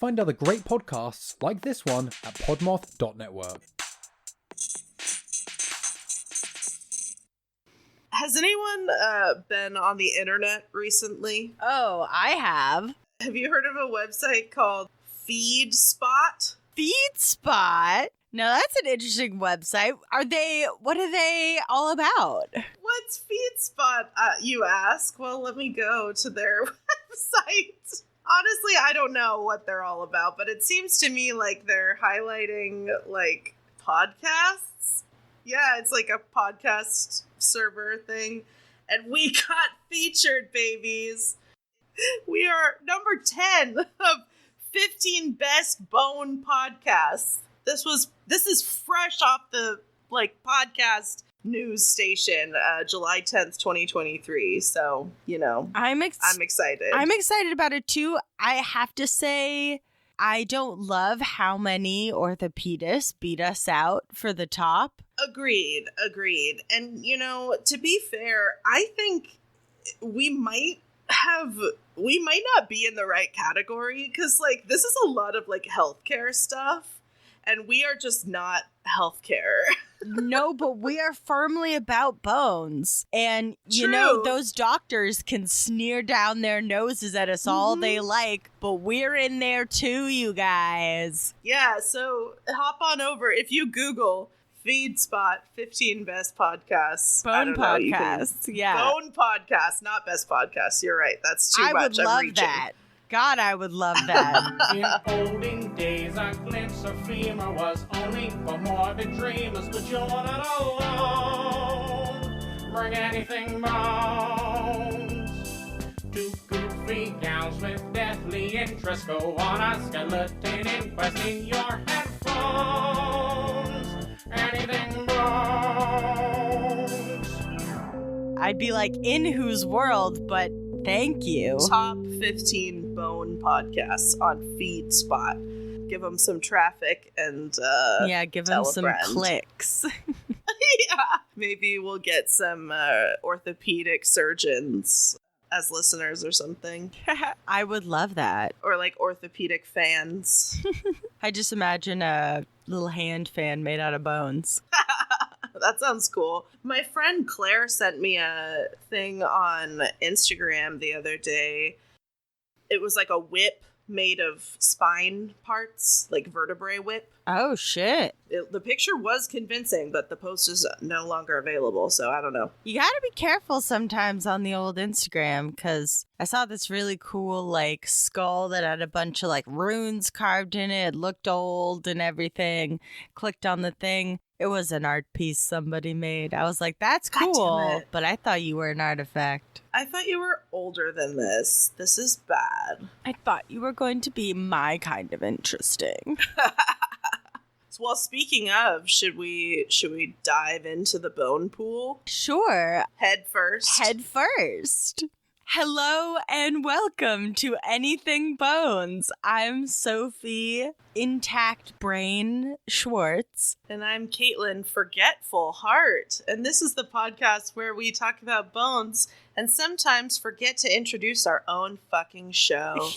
find other great podcasts like this one at podmoth.network. Has anyone been on the internet recently? Oh, I have. Have you heard of a website called FeedSpot? FeedSpot? Now that's an interesting website. What are they all about? What's FeedSpot, you ask? Well, let me go to their website. Honestly, I don't know what they're all about, but it seems to me like they're highlighting, like, podcasts. Yeah, it's like a podcast server thing. And we got featured, babies. We are number 10 of 15 best bone podcasts. This is fresh off the, like, podcast news station, July 10th, 2023. So, you know, I'm excited. I'm excited about it too. I have to say, I don't love how many orthopedists beat us out for the top. Agreed. And, you know, to be fair, I think we might not be in the right category because, like, this is a lot of, like, healthcare stuff. And we are just not healthcare. No, but we are firmly about bones. And, you know, those doctors can sneer down their noses at us all they like, but we're in there too, you guys. Yeah, so hop on over. If you Google FeedSpot 15 best podcasts. Bone podcasts, yeah. Bone podcasts, not best podcasts. You're right. That's too much. I would love that. God, I would love that. In olden days, a glimpse of femur was only for morbid dreamers, but you're not alone. Bring anything bones. Two goofy gals with deathly interest go on a skeleton inquest in your headphones. Anything bones. I'd be like, in whose world, but thank you. Top 15 bone podcasts on FeedSpot. Give them some traffic and give them some clicks. Yeah, maybe we'll get some orthopedic surgeons as listeners or something. I would love that. Or like orthopedic fans. I just imagine a little hand fan made out of bones. That sounds cool. My friend Claire sent me a thing on Instagram the other day. It was like a whip made of spine parts, like vertebrae whip. Oh, shit. The picture was convincing, but the post is no longer available, so I don't know. You gotta be careful sometimes on the old Instagram, because I saw this really cool, like, skull that had a bunch of, like, runes carved in it. It looked old and everything. Clicked on the thing. It was an art piece somebody made. I was like, that's cool, but I thought you were an artifact. I thought you were older than this. This is bad. I thought you were going to be my kind of interesting. Well, speaking of, should we dive into the bone pool? Sure. Head first. Hello and welcome to Anything Bones. I'm Sophie Intact Brain Schwartz. And I'm Caitlin Forgetful Heart. And this is the podcast where we talk about bones and sometimes forget to introduce our own fucking show.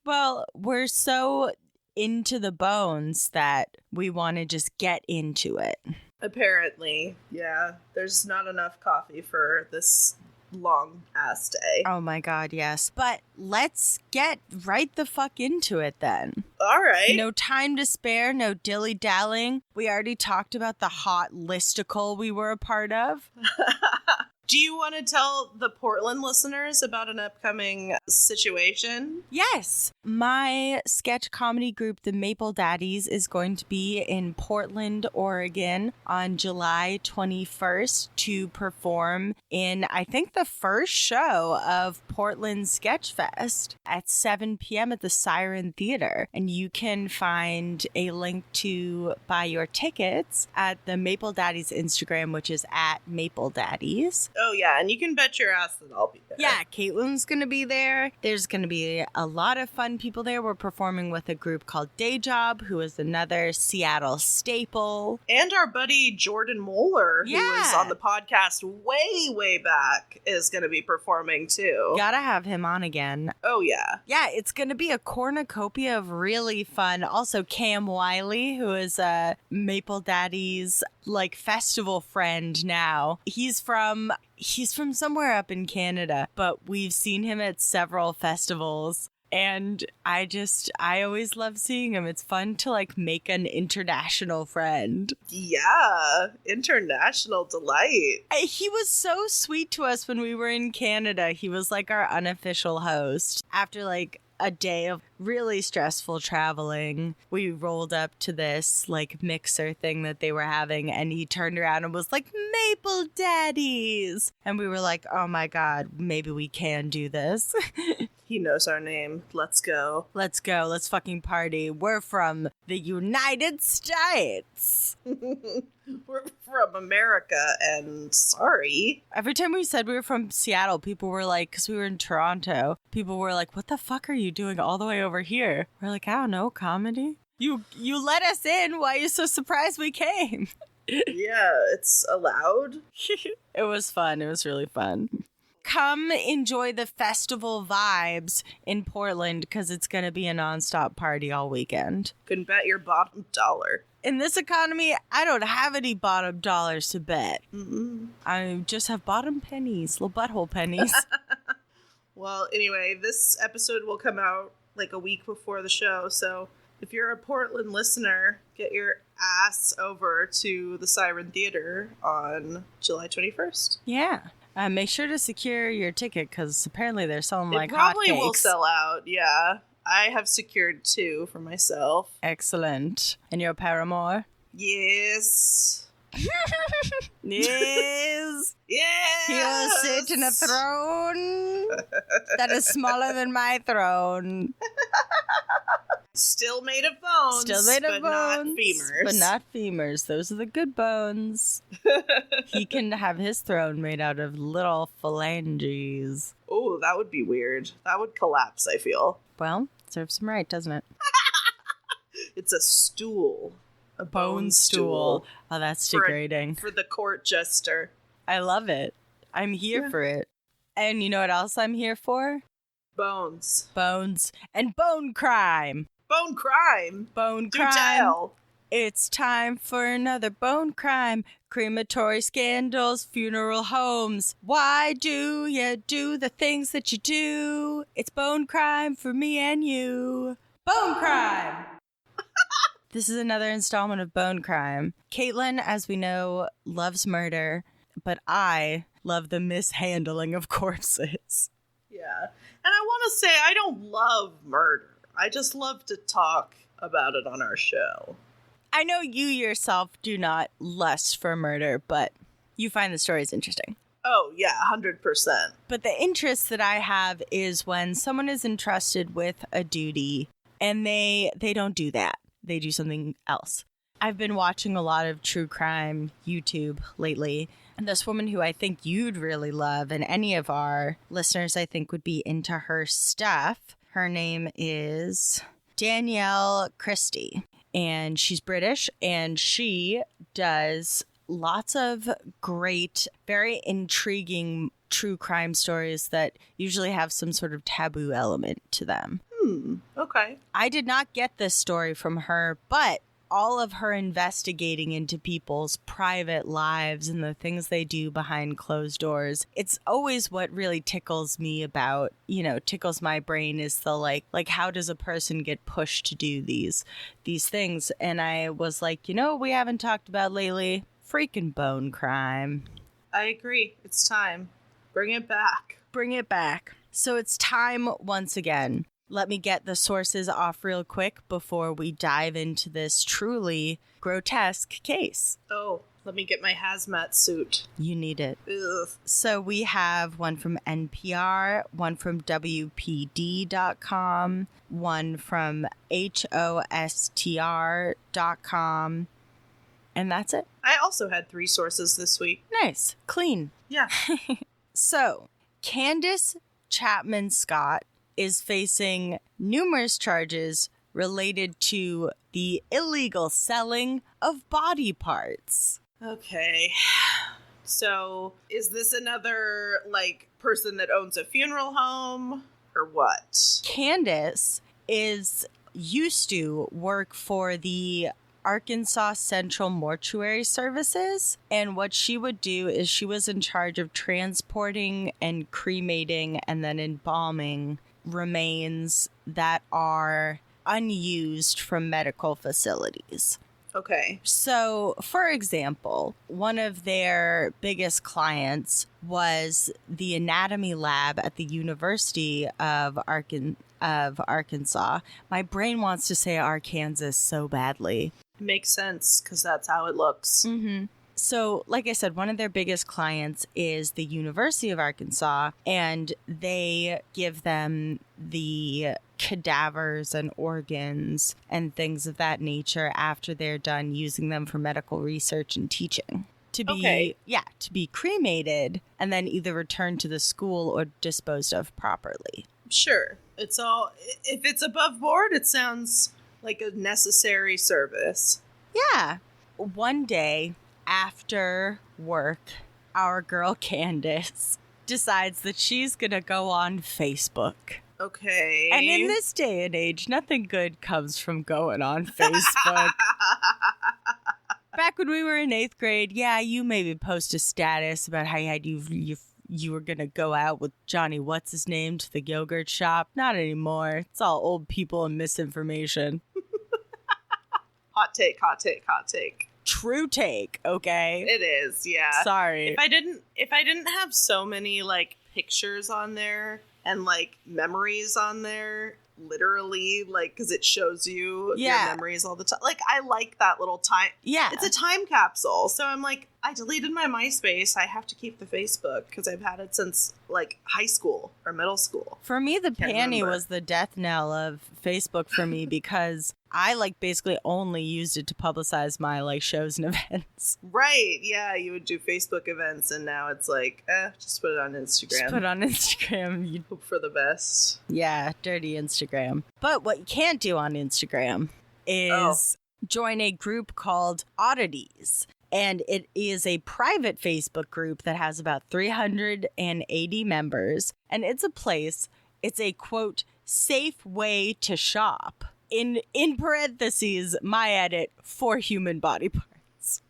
Well, we're so into the bones that we want to just get into it. Apparently, yeah. There's not enough coffee for this long ass day. Oh my god, yes. But let's get right the fuck into it then. All right. No time to spare, no dilly-dallying. We already talked about the hot listicle we were a part of. Do you want to tell the Portland listeners about an upcoming situation? Yes. My sketch comedy group, the Maple Daddies, is going to be in Portland, Oregon on July 21st to perform in, I think, the first show of Portland Sketch Fest at 7 p.m. at the Siren Theater. And you can find a link to buy your tickets at the Maple Daddies Instagram, which is at Maple Daddies. Oh, yeah, and you can bet your ass that I'll be there. Yeah, Caitlin's going to be there. There's going to be a lot of fun people there. We're performing with a group called Day Job, who is another Seattle staple. And our buddy Jordan Moeller, who was on the podcast way, way back, is going to be performing too. Gotta have him on again. Oh, yeah. Yeah, it's going to be a cornucopia of really fun. Also, Cam Wiley, who is Maple Daddy's festival friend now. He's from somewhere up in Canada, but we've seen him at several festivals. And I always love seeing him. It's fun to make an international friend. Yeah, international delight. He was so sweet to us when we were in Canada. He was our unofficial host. After a day of really stressful traveling, we rolled up to this mixer thing that they were having, and he turned around and was like, Maple Daddies! And we were like, oh my god, maybe we can do this. He knows our name. Let's go. Let's go. Let's fucking party. We're from the United States. We're from America, and sorry. Every time we said we were from Seattle, people were like, because we were in Toronto, people were like, what the fuck are you doing all the way over here? We're like, I don't know, comedy? You let us in. Why are you so surprised we came? Yeah, it's allowed. It was fun. It was really fun. Come enjoy the festival vibes in Portland, because it's going to be a nonstop party all weekend. Can bet your bottom dollar. In this economy, I don't have any bottom dollars to bet. Mm-mm. I just have bottom pennies, little butthole pennies. Well, anyway, this episode will come out a week before the show, so if you're a Portland listener, get your ass over to the Siren Theater on July 21st. Yeah. Make sure to secure your ticket, because apparently they're selling It hotcakes. probably will sell out, yeah. I have secured 2 for myself. Excellent. And your paramour? Yes. Yes. Yes. He'll sit in a throne that is smaller than my throne. Still made of bones. Still made of but not bones. femurs. But not femurs. Those are the good bones. He can have his throne made out of little phalanges. Oh, that would be weird. That would collapse, I feel. Well, serves him right, doesn't it? It's a stool. A Bone stool. Oh, that's degrading. For the court jester. I love it. I'm here for it. And you know what else I'm here for? Bones. Bones and bone crime. Bone crime. Bone Do crime. tell. It's time for another bone crime. Crematory scandals, funeral homes. Why do you do the things that you do? It's bone crime for me and you. Bone crime! This is another installment of Bone Crime. Caitlin, as we know, loves murder, but I love the mishandling of corpses. Yeah. And I want to say I don't love murder. I just love to talk about it on our show. I know you yourself do not lust for murder, but you find the stories interesting. Oh, yeah, 100%. But the interest that I have is when someone is entrusted with a duty and they don't do that. They do something else. I've been watching a lot of true crime YouTube lately, and this woman who I think you'd really love, and any of our listeners I think would be into her stuff, her name is Danielle Christie, and she's British, and she does lots of great, very intriguing true crime stories that usually have some sort of taboo element to them. Okay. I did not get this story from her, but all of her investigating into people's private lives and the things they do behind closed doors, it's always what really tickles me about, tickles my brain is the like how does a person get pushed to do these things? And I was like, we haven't talked about lately? Freaking bone crime. I agree. It's time. Bring it back. Bring it back. So it's time once again. Let me get the sources off real quick before we dive into this truly grotesque case. Oh, let me get my hazmat suit. You need it. Ugh. So we have one from NPR, one from WPD.com, one from HOSTR.com, and that's it. I also had 3 sources this week. Nice. Clean. Yeah. So, Candace Chapman Scott is facing numerous charges related to the illegal selling of body parts. Okay. So, is this another, like, person that owns a funeral home? Or what? Candace used to work for the Arkansas Central Mortuary Services, and what she would do is she was in charge of transporting and cremating and then embalming remains that are unused from medical facilities. Okay. So, for example, one of their biggest clients was the anatomy lab at the University of Arkansas. My brain wants to say Arkansas so badly. Makes sense, because that's how it looks. Mm-hmm. So, like I said, one of their biggest clients is the University of Arkansas, and they give them the cadavers and organs and things of that nature after they're done using them for medical research and teaching. To be cremated and then either returned to the school or disposed of properly. Sure. It's all, if it's above board, it sounds like a necessary service. Yeah. One day after work, our girl Candace decides that she's going to go on Facebook. Okay. And in this day and age, nothing good comes from going on Facebook. Back when we were in 8th grade, yeah, you maybe post a status about how you were going to go out with Johnny What's-His-Name to the yogurt shop. Not anymore. It's all old people and misinformation. Hot take, hot take, hot take. True take, okay? It is, yeah. Sorry. If I didn't have so many, like, pictures on there and, like, memories on there, literally, like, because it shows you your memories all the time. Like, I like that little time. Yeah. It's a time capsule. So I'm like, I deleted my MySpace. I have to keep the Facebook because I've had it since, like, high school or middle school. For me, the Can't panty remember. was the death knell of Facebook for me because I, like, basically only used it to publicize my, like, shows and events. Right. Yeah, you would do Facebook events, and now it's like, just put it on Instagram. Just put it on Instagram. You Hope for the best. Yeah, dirty Instagram. But what you can't do on Instagram is join a group called Oddities. And it is a private Facebook group that has about 380 members. And it's a, quote, safe way to shop. In parentheses, my edit, for human body parts.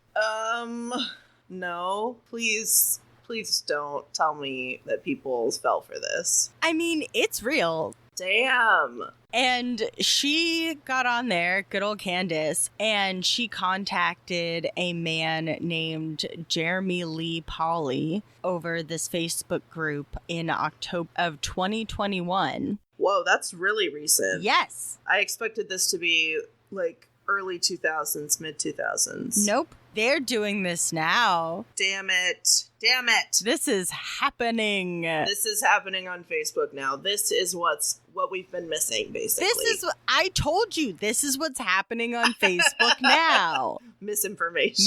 No. Please don't tell me that people fell for this. I mean, it's real. Damn. And she got on there, good old Candace, and she contacted a man named Jeremy Lee Pauley over this Facebook group in October of 2021. Whoa, that's really recent. Yes. I expected this to be like early 2000s, mid 2000s. Nope. They're doing this now. Damn it. This is happening. This is happening on Facebook now. This is what we've been missing, basically. I told you, this is what's happening on Facebook now. Misinformation.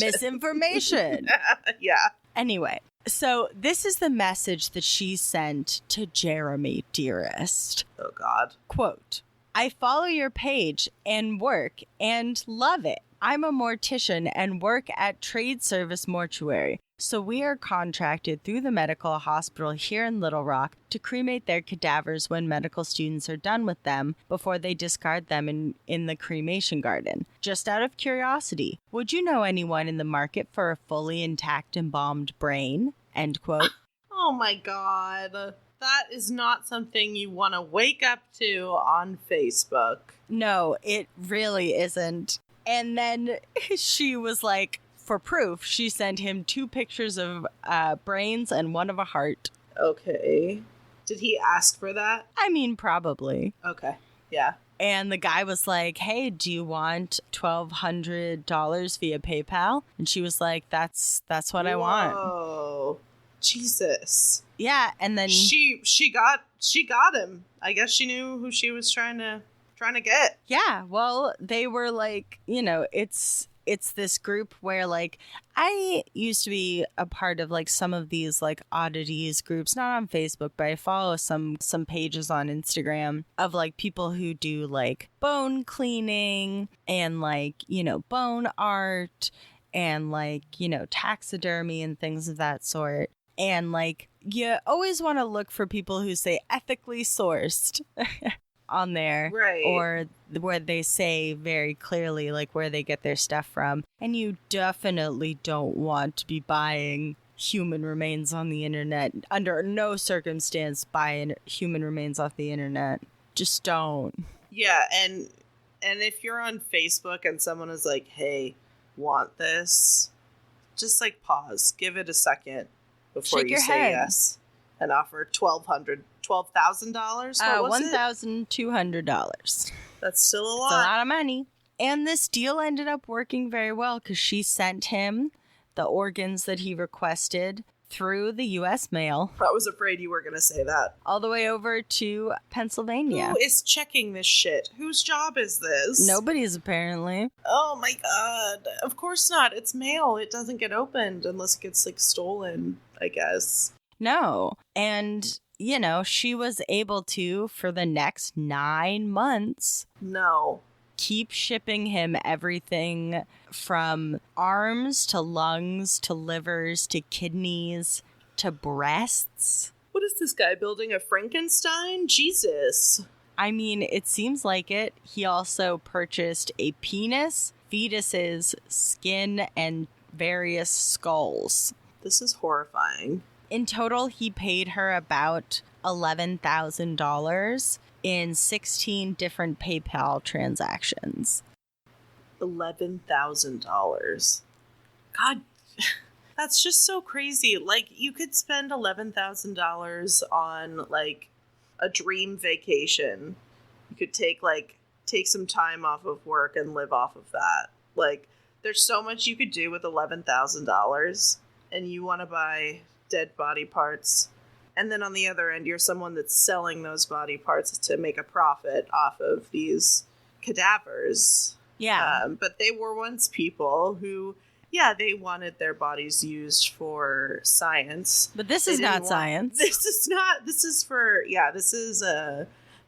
Yeah. Anyway, so this is the message that she sent to Jeremy Dearest. Oh, God. Quote, I follow your page and work and love it. I'm a mortician and work at Trade Service Mortuary, so we are contracted through the medical hospital here in Little Rock to cremate their cadavers when medical students are done with them before they discard them in the cremation garden. Just out of curiosity, would you know anyone in the market for a fully intact embalmed brain? End quote. Oh my God. That is not something you want to wake up to on Facebook. No, it really isn't. And then she was like, for proof, she sent him 2 pictures of brains and 1 of a heart. Okay. Did he ask for that? I mean, probably. Okay. Yeah. And the guy was like, hey, do you want $1,200 via PayPal? And she was like, that's what I want. Oh, Jesus. Yeah, and then she got him. I guess she knew who she was trying to get. Yeah, well, they were like, it's it's this group where, like, I used to be a part of, like, some of these, like, oddities groups, not on Facebook, but I follow some pages on Instagram of, like, people who do, like, bone cleaning and, like, you know, bone art and, like, you know, taxidermy and things of that sort. And, like, you always want to look for people who say ethically sourced on there. Right. Or where they say very clearly, like, where they get their stuff from. And you definitely don't want to be buying human remains on the internet. Under no circumstance buy human remains off the internet. Just don't. Yeah, and if you're on Facebook and someone is like, hey, want this? Just, like, pause. Give it a second before Shake you your say head. yes. And offer $12,000. What was it? $1,200. That's still a It's a lot. lot of money. And this deal ended up working very well because she sent him the organs that he requested through the U.S. mail I was afraid you were going to say that. all the way over to Pennsylvania. Who is checking this shit? Whose job is this? Nobody's apparently. Oh my god. Of course not. It's mail. It doesn't get opened unless it gets, like, stolen, I guess. No. And, you know, she was able to, for the next 9 months, No. keep shipping him everything from arms to lungs to livers to kidneys to breasts. What is this guy building, a Frankenstein? Jesus. I mean, it seems like it. He also purchased a penis, fetuses, skin, and various skulls. This is horrifying. In total, he paid her about $11,000 in 16 different PayPal transactions. $11,000. God, that's just so crazy. Like, you could spend $11,000 on, like, a dream vacation. You could take some time off of work and live off of that. Like, there's so much you could do with $11,000, and you want to buy dead body parts. And then on the other end, you're someone that's selling those body parts to make a profit off of these cadavers. Yeah. But they were once people who, yeah, they wanted their bodies used for science. But this They is didn't not want- science. This is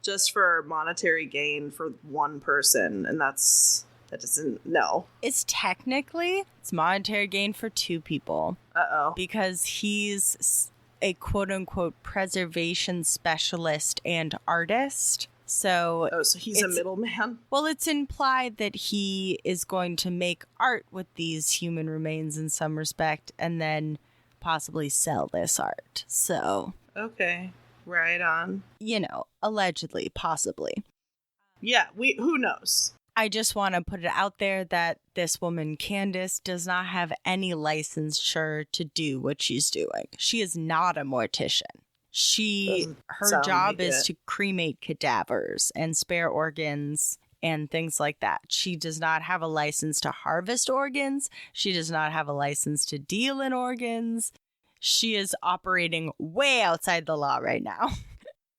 just for monetary gain for one person. And that doesn't, no. It's monetary gain for 2 people Uh-oh. because he's a quote-unquote preservation specialist and artist. So, Oh, so he's a It's- middleman? well, it's implied that he is going to make art with these human remains in some respect and then possibly sell this art. So, Okay. Right on. you know, allegedly, possibly. Yeah, who knows? I just want to put it out there that this woman, Candace, does not have any licensure to do what she's doing. She is not a mortician. Doesn't Her sound job like is it. to cremate cadavers and spare organs and things like that. She does not have a license to harvest organs. She does not have a license to deal in organs. She is operating way outside the law right now.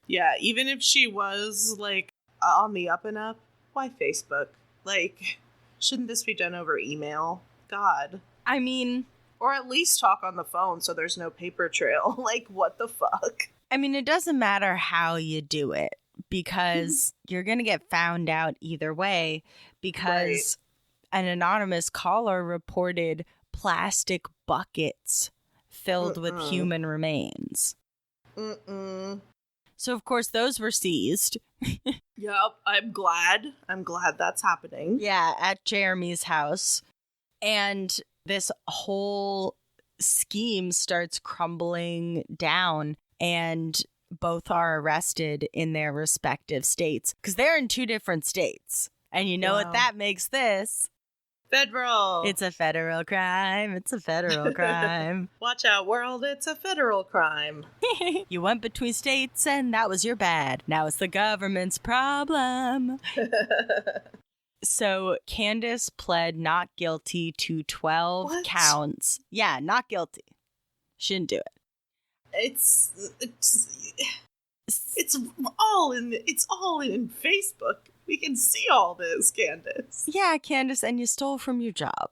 Yeah, even if she was, like, on the up and up, why Facebook? Like, shouldn't this be done over email? God. I mean, Or at least talk on the phone so there's no paper trail. Like, what the fuck? it doesn't matter how you do it because you're going to get found out either way because an anonymous caller reported plastic buckets filled with human remains. Mm-mm. So, of course, those were seized. Yup, I'm glad that's happening. Yeah, at Jeremy's house. And this whole scheme starts crumbling down, and both are arrested in their respective states because they're in 2 different states. And you know Wow. what that makes this? Federal. It's a federal crime. It's a federal crime. Watch out, world, it's a federal crime. You went between states and that was your bad. Now it's the government's problem. So Candace pled not guilty to 12 What? counts. Yeah, not guilty. She didn't do it. It's all in Facebook. We can see all this, Candace. Yeah, Candace, and you stole from your job.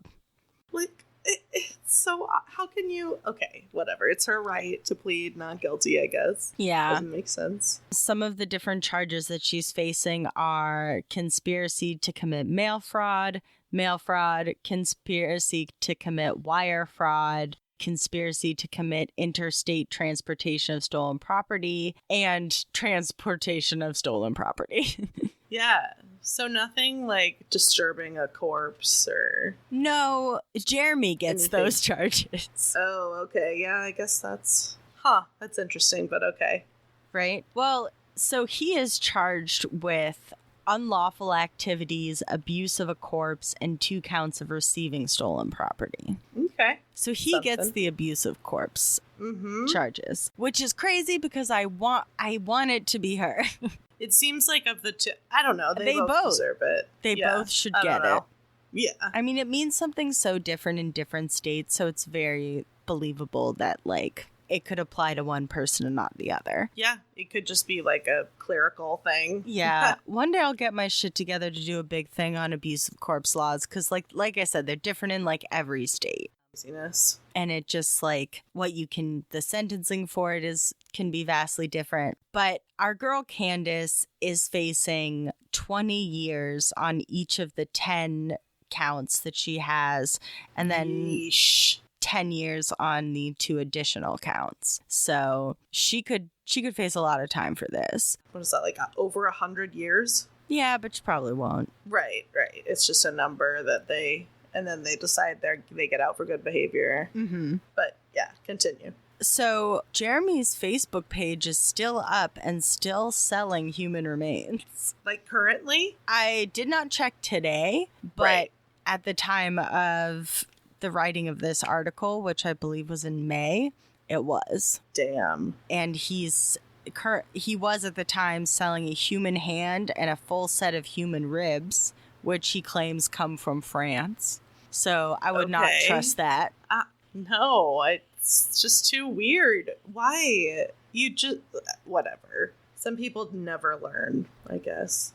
Like, it's so, how can you, okay, whatever. It's her right to plead not guilty, I guess. Yeah. Doesn't make sense. Some of the different charges that she's facing are conspiracy to commit mail fraud, conspiracy to commit wire fraud, conspiracy to commit interstate transportation of stolen property, and transportation of stolen property. Yeah. So nothing like disturbing a corpse or... No, Jeremy gets Anything. those charges. Oh, okay. Yeah, I guess that's... That's interesting, but okay. Right? Well, so he is charged with unlawful activities, abuse of a corpse, and 2 counts of receiving stolen property. Okay. So he gets the abuse of corpse charges, which is crazy because I want it to be her. It seems like of the two, I don't know. They both deserve it. They both should get it. Yeah. I mean, it means something so different in different states, so it's very believable that, like, it could apply to one person and not the other. Yeah, it could just be like a clerical thing. Yeah. One day I'll get my shit together to do a big thing on abuse of corpse laws, because, like I said, they're different in, like, every state. Craziness. And it just, like, the sentencing for it can be vastly different. But our girl Candace is facing 20 years on each of the 10 counts that she has, and then Yeesh. 10 years on the 2 additional counts. So she could face a lot of time for this. What is that, like over 100 years? Yeah, but she probably won't. Right. It's just a number that and then they decide they get out for good behavior. Mm-hmm. But yeah, continue. So Jeremy's Facebook page is still up and still selling human remains. Like currently? I did not check today, but Right. at the time of the writing of this article, which I believe was in May, it was. Damn. And he was at the time selling a human hand and a full set of human ribs, which he claims come from France. So I would not Okay. trust that. No, it's just too weird. Why? You just... Whatever. Some people never learn, I guess.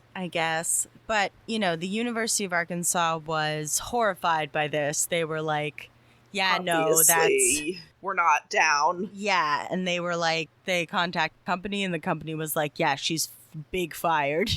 But, the University of Arkansas was horrified by this. They were like, yeah, no, that's... Obviously, we're not down. Yeah, and they were like, they contacted the company, and the company was like, yeah, she's big fired.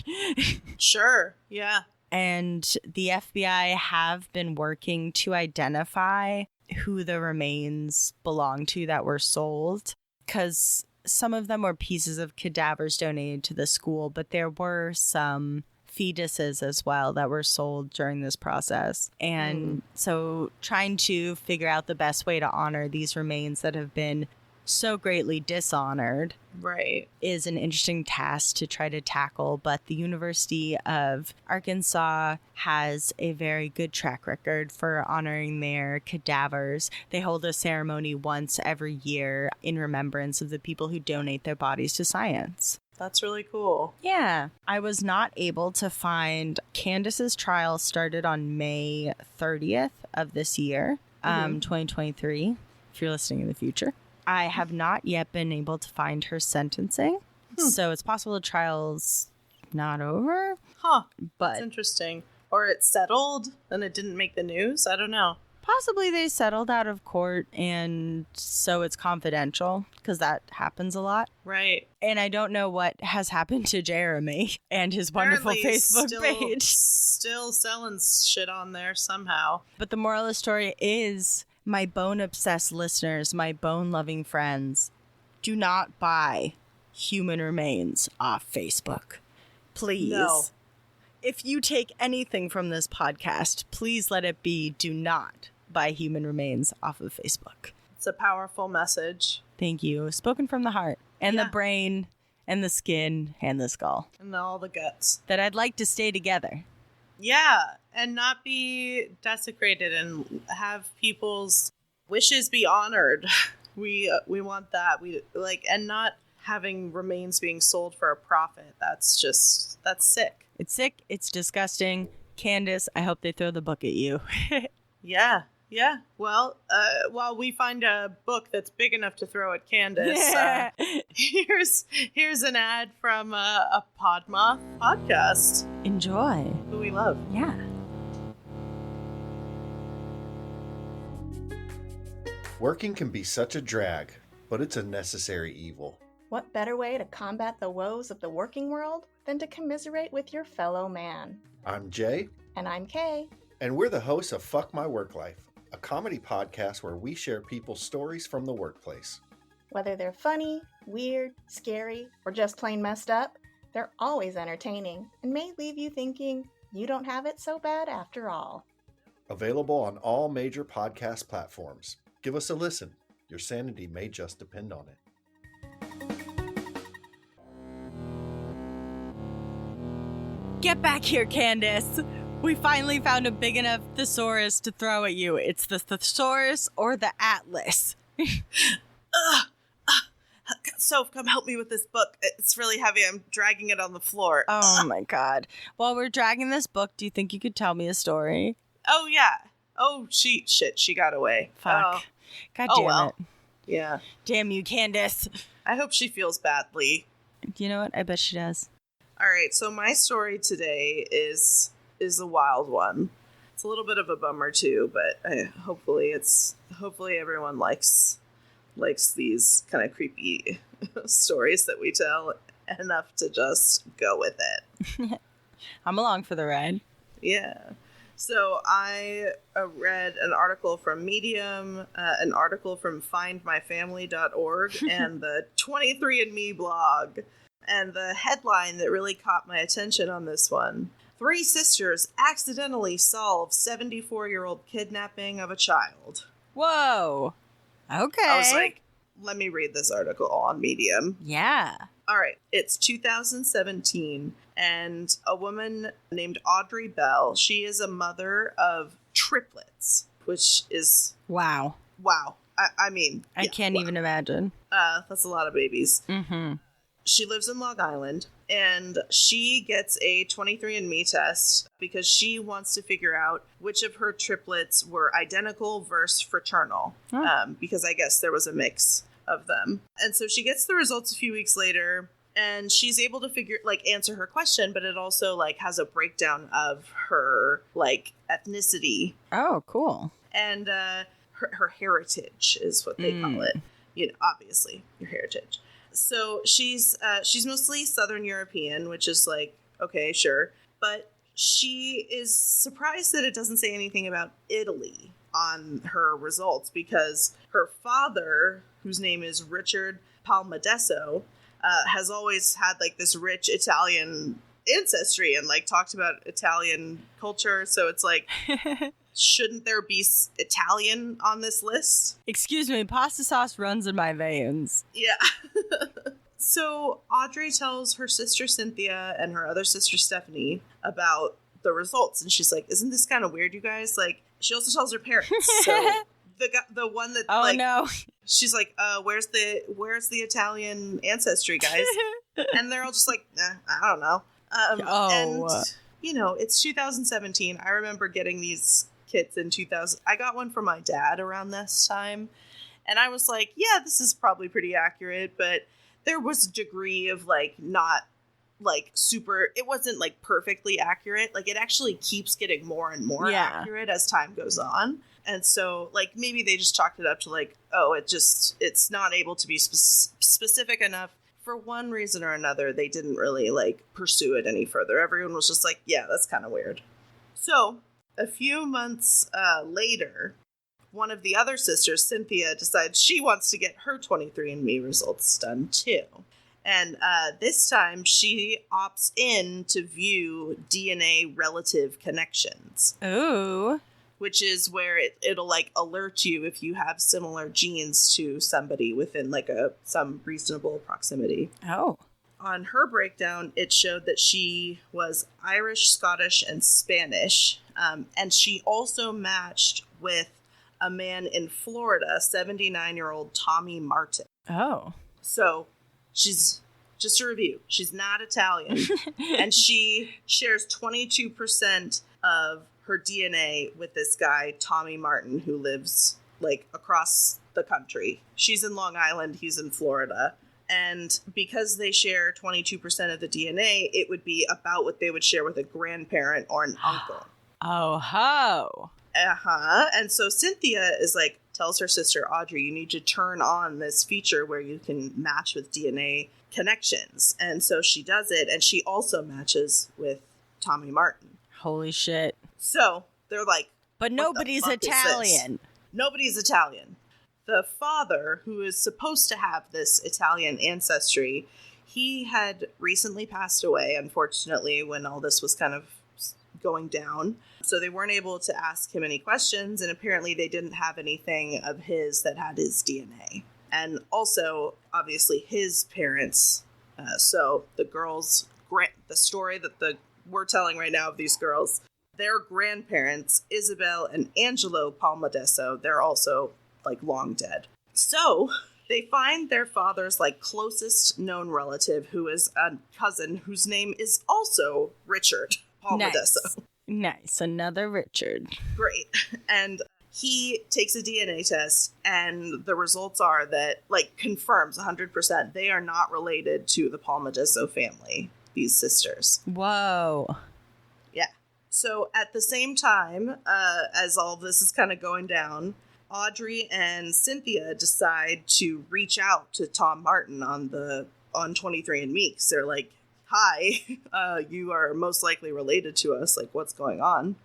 Sure, yeah. And the FBI have been working to identify who the remains belong to that were sold, because some of them were pieces of cadavers donated to the school, but there were some fetuses as well that were sold during this process. And so trying to figure out the best way to honor these remains that have been so greatly dishonored Right. is an interesting task to try to tackle, but the University of Arkansas has a very good track record for honoring their cadavers. They hold a ceremony once every year in remembrance of the people who donate their bodies to science. That's really cool. Yeah. I was not able to find Candace's trial started on May 30th of this year, 2023, if you're listening in the future. I have not yet been able to find her sentencing. So it's possible the trial's not over. Huh. But That's interesting. Or it settled and it didn't make the news? I don't know. possibly they settled out of court and so it's confidential because that happens a lot. Right. And I don't know what has happened to Jeremy and his wonderful Apparently Facebook page. Still selling shit on there somehow. But the moral of the story is, my bone-obsessed listeners, my bone-loving friends, do not buy human remains off Facebook. Please. No. If you take anything from this podcast, please let it be, do not buy human remains off of Facebook. It's a powerful message. Thank you. Spoken from the heart and Yeah. the brain and the skin and the skull. And all the guts. That I'd like to stay together. Yeah, and not be desecrated and have people's wishes be honored. We want that. And not having remains being sold for a profit. That's sick. It's sick. It's disgusting. Candace, I hope they throw the book at you. Yeah. Yeah. Well, while we find a book that's big enough to throw at Candace, here's an ad from a Podmoth podcast Enjoy. who we love. Yeah. Working can be such a drag, but it's a necessary evil. What better way to combat the woes of the working world than to commiserate with your fellow man? I'm Jay, And I'm Kay. and we're the hosts of Fuck My Work Life, a comedy podcast where we share people's stories from the workplace. Whether they're funny, weird, scary, or just plain messed up, they're always entertaining and may leave you thinking you don't have it so bad after all. Available on all major podcast platforms. Give us a listen. Your sanity may just depend on it. Get back here, Candace. We finally found a big enough thesaurus to throw at you. It's the thesaurus or the atlas. Soph, come help me with this book. It's really heavy. I'm dragging it on the floor. Oh my god. While we're dragging this book, do you think you could tell me a story? Oh, yeah. Oh, she got away. Fuck. Oh, God Oh, damn well. it. yeah. Damn you, Candace. I hope she feels badly. You know what? I bet she does. All right, so my story today is a wild one. It's a little bit of a bummer too, but hopefully everyone likes these kind of creepy stories that we tell enough to just go with it. I'm along for the ride. Yeah. So I read an article from Medium, an article from findmyfamily.org, and the 23andMe blog. And the headline that really caught my attention on this one: 3 sisters accidentally solve 74-year-old kidnapping of a child. Whoa. Okay. I was like, let me read this article on Medium. Yeah. All right, it's 2017, and a woman named Audrey Bell, she is a mother of triplets, which is, Wow. wow. I mean, I can't even imagine. that's a lot of babies. Mm-hmm. She lives in Long Island, and she gets a 23andMe test because she wants to figure out which of her triplets were identical versus fraternal, because I guess there was a mix of them. And so she gets the results a few weeks later, and she's able to answer her question, but it also has a breakdown of her ethnicity Oh, cool. and her heritage is what they call it. You know, obviously your heritage. So she's mostly Southern European, which is okay, sure. But she is surprised that it doesn't say anything about Italy on her results, because her father, whose name is Richard Palmadesso, has always had this rich Italian ancestry and talked about Italian culture. So it's shouldn't there be Italian on this list? Excuse me, pasta sauce runs in my veins. Yeah. So Audrey tells her sister Cynthia and her other sister Stephanie about the results, and she's like, "Isn't this kind of weird, you guys?" She also tells her parents. So the one that no. she's like, where's the Italian ancestry, guys? And they're all just like, I don't know. And it's 2017. I remember getting these kits in 2000. I got one for my dad around this time, and I was like, yeah, this is probably pretty accurate, but there was a degree of not super, it wasn't perfectly accurate. It actually keeps getting more and more accurate as time goes on. And so maybe they just chalked it up to it's not able to be specific enough. For one reason or another, they didn't really pursue it any further. Everyone was just yeah, that's kind of weird. So a few months later, one of the other sisters, Cynthia, decides she wants to get her 23andMe results done too. And this time she opts in to view DNA relative connections. Ooh. Which is where it'll alert you if you have similar genes to somebody within some reasonable proximity. Oh. On her breakdown, it showed that she was Irish, Scottish, and Spanish. And she also matched with a man in Florida, 79-year-old Tommy Martin. Oh. So she's, just to review, she's not Italian. And she shares 22% of her DNA with this guy, Tommy Martin, who lives like across the country. She's in Long Island, he's in Florida. And because they share 22% of the DNA, it would be about what they would share with a grandparent or an uncle. Oh ho. And so Cynthia is like, tells her sister Audrey, you need to turn on this feature where you can match with DNA connections. And so she does it, and she also matches with Tommy Martin. Holy shit. So they're like, but nobody's what the fuck is Italian. this? Nobody's Italian. The father, who is supposed to have this Italian ancestry, he had recently passed away, unfortunately, when all this was kind of going down. So they weren't able to ask him any questions, and apparently they didn't have anything of his that had his DNA. And also, obviously, his parents. So the girls, the story that we're telling right now of these girls, their grandparents, Isabel and Angelo Palmadesso, they're also like long dead. So they find their father's like closest known relative, who is a cousin whose name is also Richard Palmadesso. Nice. Another Richard. Great. And he takes a DNA test, and the results are that, like, confirms 100% they are not related to the Palmadesso family, these sisters. Whoa. Yeah. So at the same time, as all of this is kind of going down, Audrey and Cynthia decide to reach out to Tom Martin on 23andMe, because they're like, hi, you are most likely related to us. Like, what's going on?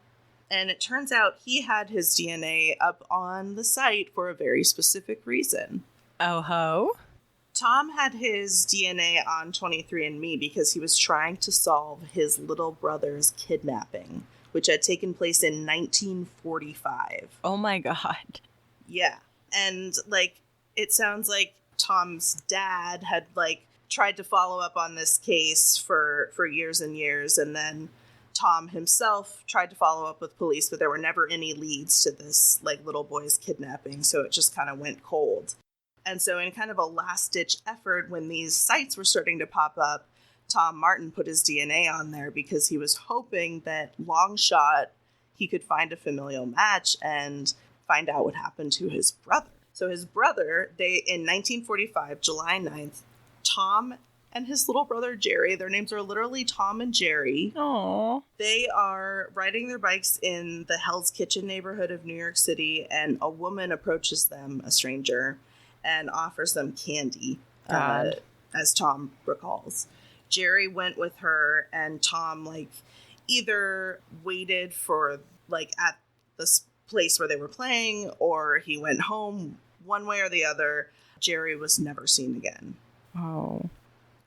And it turns out he had his DNA up on the site for a very specific reason. Oh ho. Tom had his DNA on 23andMe because he was trying to solve his little brother's kidnapping, which had taken place in 1945. Oh my god. Yeah. And, like, it sounds like Tom's dad had, like, tried to follow up on this case for years and years, and then Tom himself tried to follow up with police, but there were never any leads to this, like, little boy's kidnapping, so it just kind of went cold. And so in kind of a last-ditch effort, when these sites were starting to pop up, Tom Martin put his DNA on there because he was hoping that long shot he could find a familial match and find out what happened to his brother. So his brother, in 1945, July 9th, Tom and his little brother Jerry, their names are literally Tom and Jerry. Aww. They are riding their bikes in the Hell's Kitchen neighborhood of New York City, and a woman approaches them, a stranger, and offers them candy, as Tom recalls. Jerry went with her, and Tom, like, either waited for, like, at this place where they were playing, or he went home. One way or the other, Jerry was never seen again. Oh.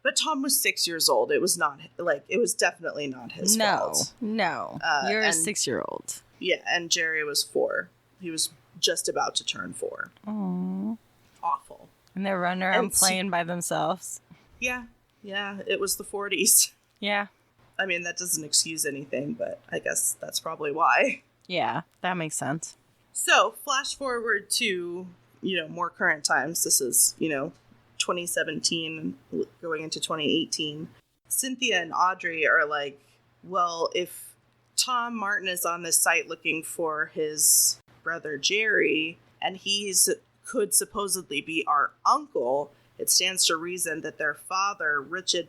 But Tom was 6 years old. It was not, like, it was definitely not his fault. No. You're a 6-year-old. Yeah, and Jerry was 4. He was just about to turn 4. Aww. Awful. And they're running around playing by themselves. Yeah, it was the 40s. Yeah. I mean, that doesn't excuse anything, but I guess that's probably why. Yeah, that makes sense. So, flash forward to, more current times. This is, 2017 going into 2018. Cynthia and Audrey are like, well, if Tom Martin is on this site looking for his brother Jerry, and could supposedly be our uncle, it stands to reason that their father, Richard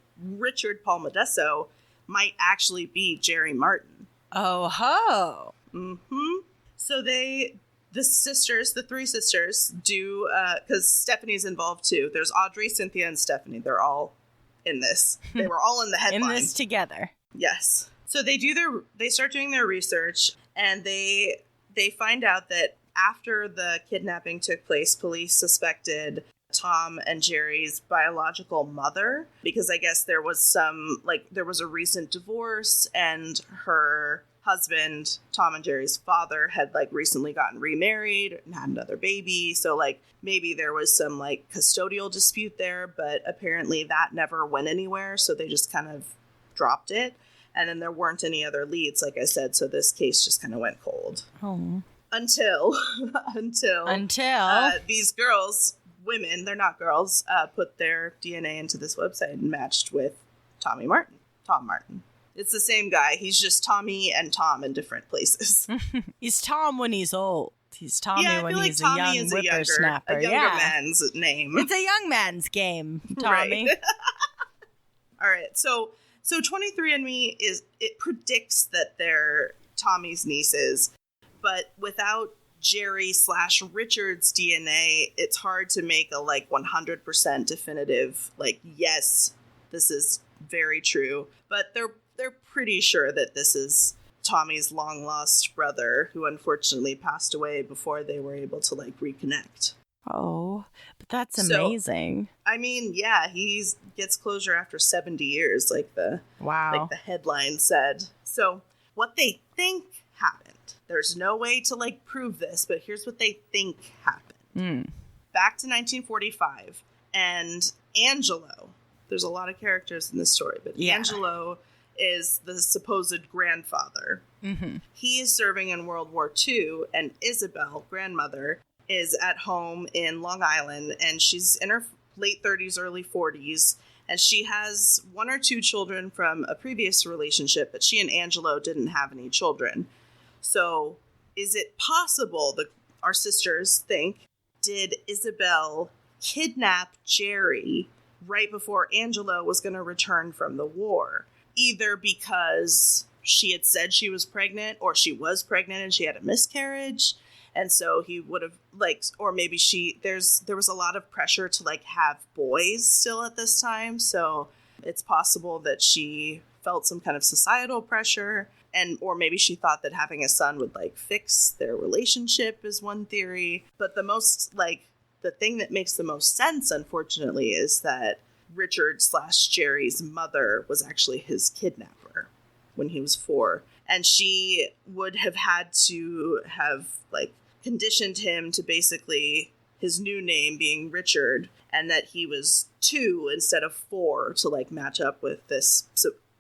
Palmadesso, might actually be Jerry Martin. Oh ho. Mm-hmm. So the three sisters do, because Stephanie's involved too. There's Audrey, Cynthia, and Stephanie. They're all in this. They were all in the headline. In this together. Yes. So they start doing their research, and they find out that after the kidnapping took place, police suspected Tom and Jerry's biological mother, because I guess there was a recent divorce, and her husband, Tom and Jerry's father, had recently gotten remarried and had another baby. So maybe there was some custodial dispute there, but apparently that never went anywhere. So they just kind of dropped it. And then there weren't any other leads, like I said. So this case just kind of went cold. Oh. Until these girls, women, they're not girls, put their DNA into this website and matched with Tom Martin. It's the same guy. He's just Tommy and Tom in different places. He's Tom when he's old. He's Tommy I when feel he's Tommy a young is whippersnapper. a younger man's name. It's a young man's game, Tommy. Right. All right. So 23andMe it predicts that they're Tommy's nieces, but without Jerry/Richard's DNA, it's hard to make a 100% definitive yes, this is very true. But they're pretty sure that this is Tommy's long lost brother, who unfortunately passed away before they were able to reconnect. Oh, but that's So- amazing. I mean, yeah, he gets closure after 70 years, like the headline said. So what they think happened. There's no way to prove this, but here's what they think happened. Back to 1945, and Angelo. There's a lot of characters in this story, but Angelo is the supposed grandfather. Mm-hmm. He is serving in World War II, and Isabel, grandmother, is at home in Long Island, and she's in her late 30s, early 40s, and she has 1 or 2 children from a previous relationship, but she and Angelo didn't have any children. So is it possible that our sisters think, did Isabel kidnap Jerry right before Angelo was going to return from the war? Either because she had said she was pregnant, or she was pregnant and she had a miscarriage, and so he would have or maybe there was a lot of pressure to have boys still at this time, so it's possible that she felt some kind of societal pressure, or maybe she thought that having a son would fix their relationship is one theory. But the most the thing that makes the most sense, unfortunately, is that Richard/Jerry's mother was actually his kidnapper when he was 4. And she would have had to have, conditioned him to basically his new name being Richard, and that he was 2 instead of 4 to, match up with this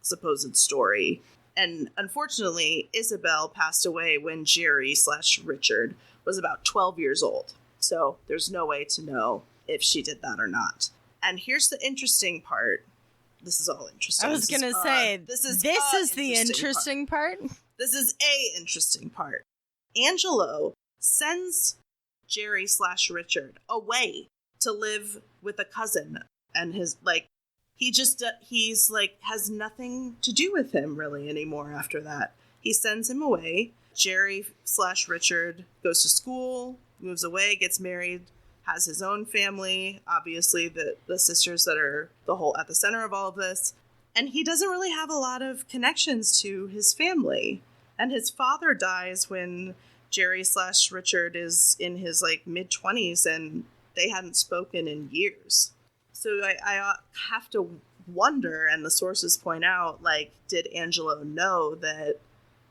supposed story. And unfortunately, Isabel passed away when Jerry/Richard was about 12 years old. So there's no way to know if she did that or not. And here's the interesting part. This is all interesting. I was going to say, this is the interesting part. This is a interesting part. Angelo sends Jerry/Richard away to live with a cousin, and his he's has nothing to do with him really anymore after that. He sends him away. Jerry/Richard goes to school, moves away, gets married, has his own family, obviously the sisters that are at the center of all of this. And he doesn't really have a lot of connections to his family. And his father dies when Jerry/Richard is in his mid-20s, and they hadn't spoken in years. So I have to wonder, and the sources point out, did Angelo know that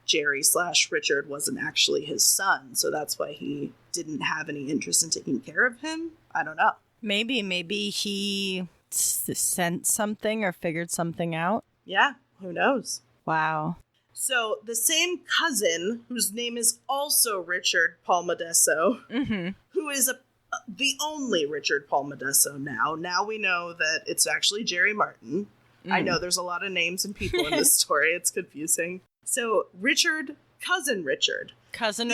Jerry/Richard wasn't actually his son, so that's why he didn't have any interest in taking care of him? I don't know. Maybe he sent something or figured something out. Yeah, who knows? Wow. So the same cousin, whose name is also Richard Paul Modesto, who is the only Richard Paul Modesto now. Now we know that it's actually Jerry Martin. I know there's a lot of names and people in this story. It's confusing. So Cousin Richard. Cousin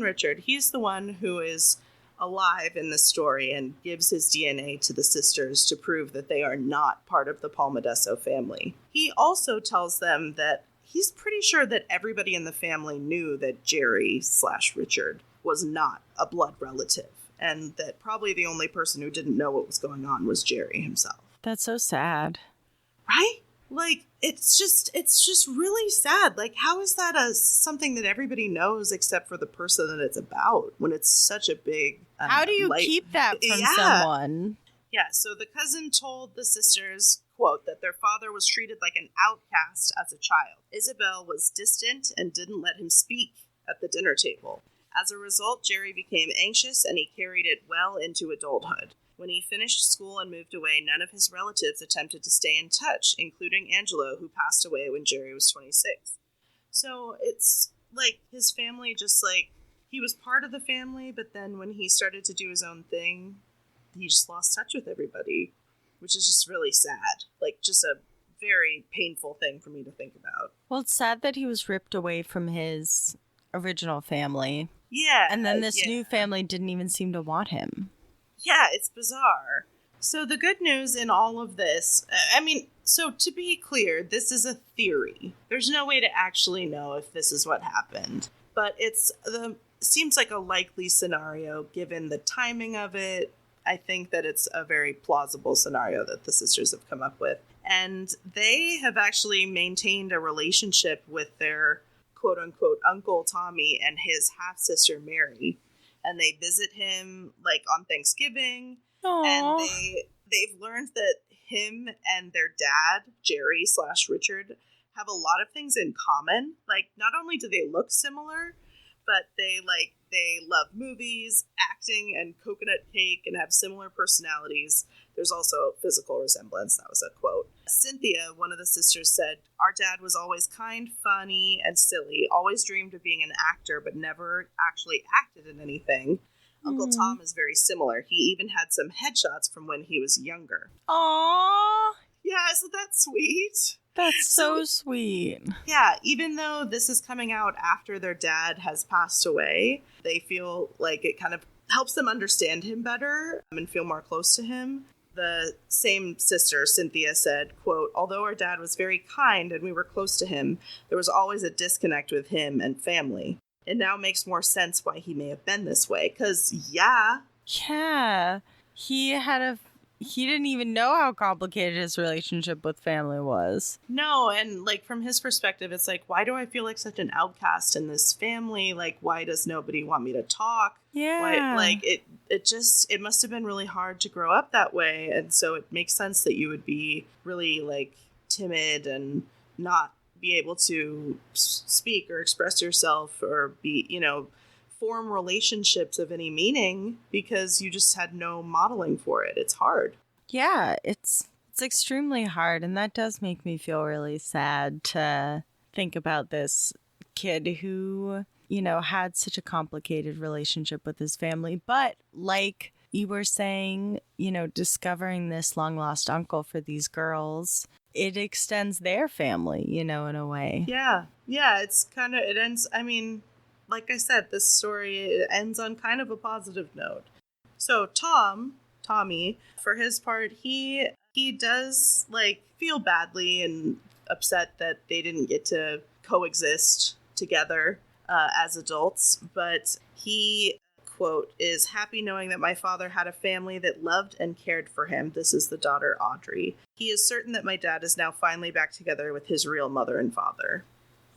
Richard. He's the one who is alive in the story and gives his DNA to the sisters to prove that they are not part of the Paul Modesto family. He also tells them that he's pretty sure that everybody in the family knew that Jerry/Richard was not a blood relative, and that probably the only person who didn't know what was going on was Jerry himself. That's so sad. Right? It's just really sad. How is that something that everybody knows except for the person that it's about, when it's such a big... How do you keep that from someone? Yeah, so the cousin told the sisters, quote, that their father was treated like an outcast as a child. Isabel was distant and didn't let him speak at the dinner table. As a result, Jerry became anxious, and he carried it well into adulthood. When he finished school and moved away, none of his relatives attempted to stay in touch, including Angelo, who passed away when Jerry was 26. So it's his family just he was part of the family, but then when he started to do his own thing, he just lost touch with everybody, which is just really sad. Just a very painful thing for me to think about. Well, it's sad that he was ripped away from his original family. Yeah. And then this yeah. new family didn't even seem to want him. Yeah, it's bizarre. So the good news in all of this, so to be clear, this is a theory. There's no way to actually know if this is what happened. But seems like a likely scenario given the timing of it. I think that it's a very plausible scenario that the sisters have come up with. And they have actually maintained a relationship with their quote-unquote Uncle Tommy and his half-sister Mary. And they visit him, like, on Thanksgiving. Aww. And they've learned that him and their dad, Jerry/Richard, have a lot of things in common. Like, not only do they look similar, but they love movies, acting, and coconut cake, and have similar personalities. There's also physical resemblance. That was a quote. Cynthia, one of the sisters, said, "Our dad was always kind, funny, and silly, always dreamed of being an actor, but never actually acted in anything. Uncle Tom is very similar. He even had some headshots from when he was younger." Aww. Yeah, isn't that sweet? That's so sweet. Yeah, even though this is coming out after their dad has passed away, they feel like it kind of helps them understand him better and feel more close to him. The same sister, Cynthia, said, quote, "Although our dad was very kind and we were close to him, there was always a disconnect with him and family. It now makes more sense why he may have been this way." Because, yeah, he didn't even know how complicated his relationship with family was. no, and like from his perspective, it's like, why do I feel like such an outcast in this family? Like, why does nobody want me to talk? Yeah. Why, like, it must have been really hard to grow up that way. And so it makes sense that you would be really, like, timid and not be able to speak or express yourself or be, form relationships of any meaning because you just had no modeling for it. It's hard. Yeah, it's extremely hard, and that does make me feel really sad to think about this kid who, had such a complicated relationship with his family. But like you were saying, discovering this long-lost uncle for these girls, it extends their family, in a way. Yeah. Yeah, it ends, like I said, this story ends on kind of a positive note. So Tommy, for his part, he does feel badly and upset that they didn't get to coexist together as adults, but he, quote, "is happy knowing that my father had a family that loved and cared for him." This is the daughter, Audrey. "He is certain that my dad is now finally back together with his real mother and father."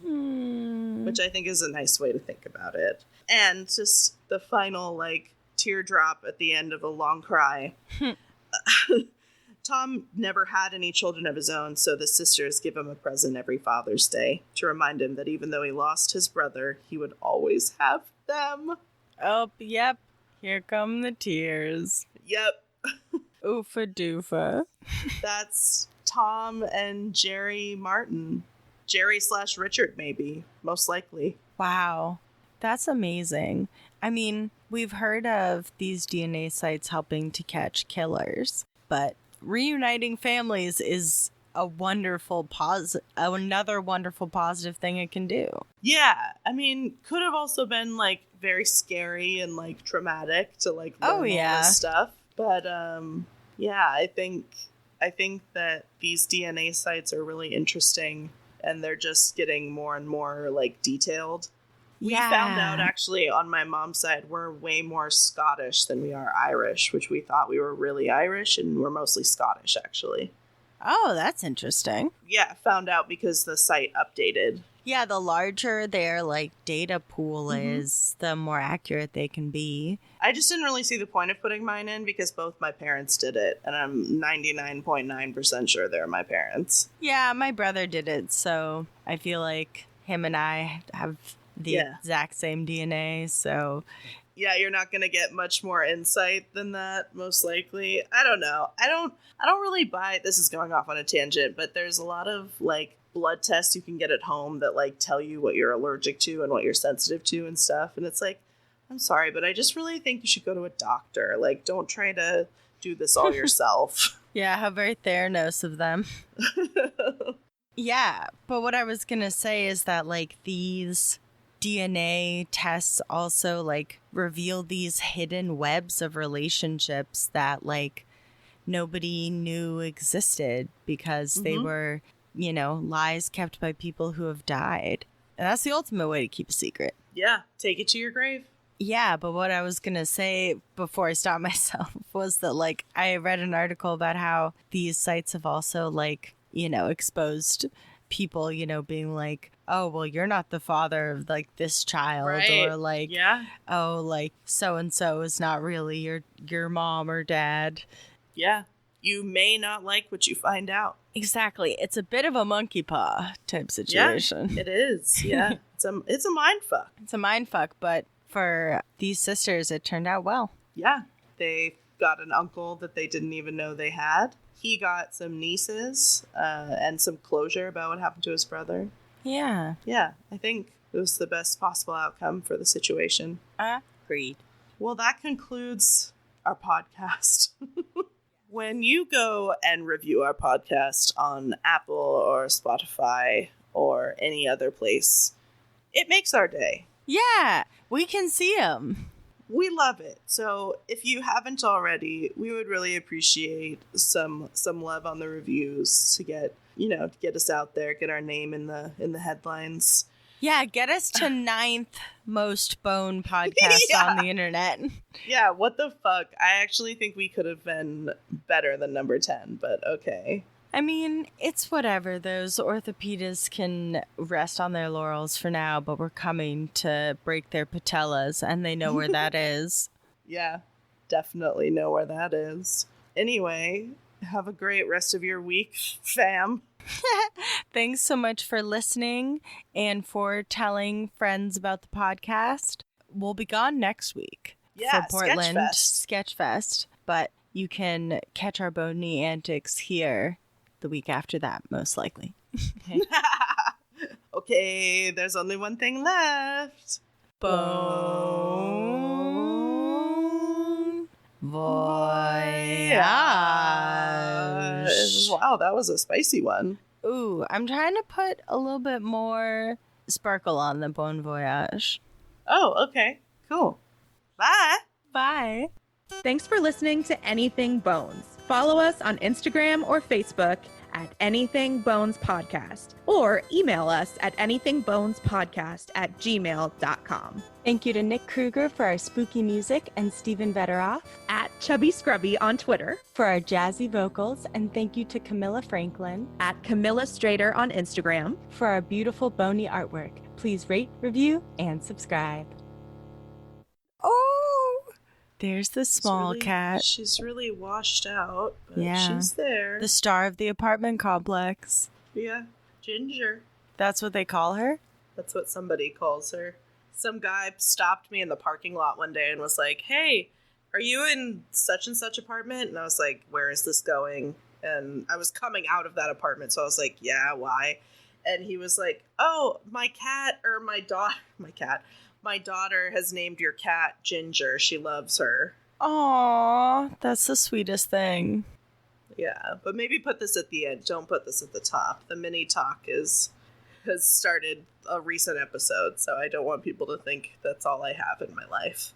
Which I think is a nice way to think about it. And just the final, teardrop at the end of a long cry. Tom never had any children of his own, so the sisters give him a present every Father's Day to remind him that even though he lost his brother, he would always have them. Oh, yep. Here come the tears. Yep. Oofa doofa. That's Tom and Jerry Martin. Jerry/Richard, maybe, most likely. Wow. That's amazing. We've heard of these DNA sites helping to catch killers, but reuniting families is a wonderful another wonderful positive thing it can do. Yeah, could have also been very scary and traumatic to learn all this stuff. But I think that these DNA sites are really interesting. And they're just getting more and more detailed. We found out actually on my mom's side, we're way more Scottish than we are Irish, which we thought we were really Irish and we're mostly Scottish actually. Oh, that's interesting. Yeah, found out because the site updated. Yeah, the larger their data pool is, the more accurate they can be. I just didn't really see the point of putting mine in because both my parents did it, and I'm 99.9% sure they're my parents. Yeah, my brother did it, so I feel like him and I have the exact same DNA, so... Yeah, you're not going to get much more insight than that, most likely. I don't know. I don't really buy... This is going off on a tangent, but there's a lot of, blood tests you can get at home that tell you what you're allergic to and what you're sensitive to and stuff. And it's I'm sorry, but I just really think you should go to a doctor. Don't try to do this all yourself. Yeah, how very Theranos of them. Yeah, but what I was going to say is that, like, these DNA tests also, like, reveal these hidden webs of relationships that, like, nobody knew existed because they were, you know, lies kept by people who have died. And that's the ultimate way to keep a secret. Yeah, take it to your grave. Yeah, but what I was going to say before I stopped myself was that, like, I read an article about how these sites have also, like, you know, exposed people, you know, being like, oh, well, you're not the father of, like, this child. Right. Or, like, Yeah. oh, like, so-and-so is not really your mom or dad. Yeah. You may not like what you find out. Exactly. It's a bit of a monkey paw type situation. It is. Yeah. It's a mind fuck. It's a mind fuck, but for these sisters, it turned out well. Yeah. They got an uncle that they didn't even know they had. He got some nieces and some closure about what happened to his brother. Yeah. Yeah, I think it was the best possible outcome for the situation. Agreed. Well, that concludes our podcast. When you go and review our podcast on Apple or Spotify or any other place, it makes our day. Yeah, we can see them. We love it. So if you haven't already, we would really appreciate some love on the reviews to get, you know, to get us out there, get our name in the headlines. Yeah, get us to 9th most bone podcast on the internet. Yeah, what the fuck? I actually think we could have been better than number 10, but okay. I mean, it's whatever. Those orthopedists can rest on their laurels for now, but we're coming to break their patellas, and they know where that is. Yeah, definitely know where that is. Anyway, have a great rest of your week, fam. Thanks so much for listening and for telling friends about the podcast. We'll be gone next week Yeah, for Portland Sketchfest. Sketchfest, but you can catch our bony antics here the week after that, most likely. Okay, there's only one thing left. Bone voyage. Wow, that was a spicy one. Ooh, I'm trying to put a little bit more sparkle on the bon voyage. Oh, okay. Cool. Bye. Bye. Thanks for listening to Anything Bones. Follow us on Instagram or Facebook at Anything Bones Podcast, or email us at anythingbonespodcast@gmail.com. Thank you to Nick Kruger for our spooky music and Stephen Vetteroff At Chubby Scrubby on Twitter, for our jazzy vocals, and thank you to Camilla Franklin at Camilla Strader on Instagram. for our beautiful bony artwork. Please rate, review, and subscribe. Oh, there's the small cat, She's really washed out, but Yeah. she's there. the star of the apartment complex. Yeah, Ginger. That's what they call her? That's what somebody calls her. Some guy stopped me in the parking lot one day and was like, "Hey, are you in such and such apartment?" And I was like, "Where is this going?" And I was coming out of that apartment, so I was like, "Yeah, why?" And he was like, "Oh, my daughter has named your cat Ginger. She loves her." Aw, that's the sweetest thing. Yeah, but maybe put this at the end. Don't put this at the top. The mini talk has started a recent episode, so I don't want people to think that's all I have in my life.